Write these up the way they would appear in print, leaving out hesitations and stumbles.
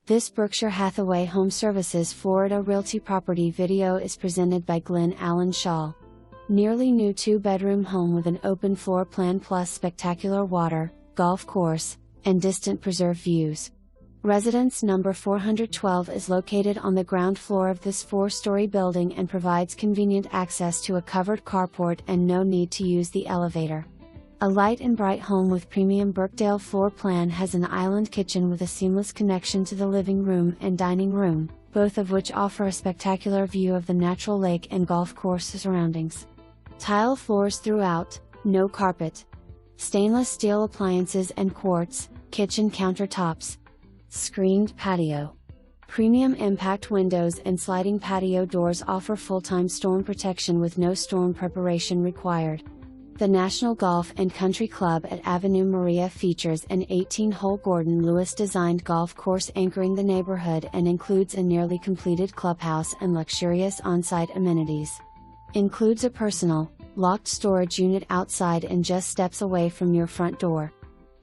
This Berkshire Hathaway HomeServices Florida Realty property video is presented by Glen Sholl. Nearly new 2-bedroom home with an open floor plan plus spectacular water, golf course, and distant preserve views. Residence number 412 is located on the ground floor of this 4-story building and provides convenient access to a covered carport and no need to use the elevator. A light and bright home with premium Birkdale floor plan has an island kitchen with a seamless connection to the living room and dining room, both of which offer a spectacular view of the natural lake and golf course surroundings. Tile floors throughout, no carpet. Stainless steel appliances and quartz, kitchen countertops. Screened patio. Premium impact windows and sliding patio doors offer full-time storm protection with no storm preparation required. The National Golf and Country Club at Avenue Maria features an 18-hole Gordon Lewis-designed golf course anchoring the neighborhood and includes a nearly completed clubhouse and luxurious on-site amenities. Includes a personal, locked storage unit outside and just steps away from your front door.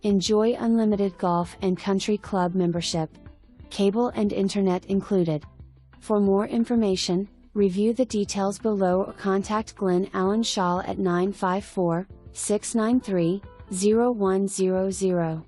Enjoy unlimited golf and country club membership. Cable and internet included. For more information, review the details below or contact Glen Sholl at 954-693-0100.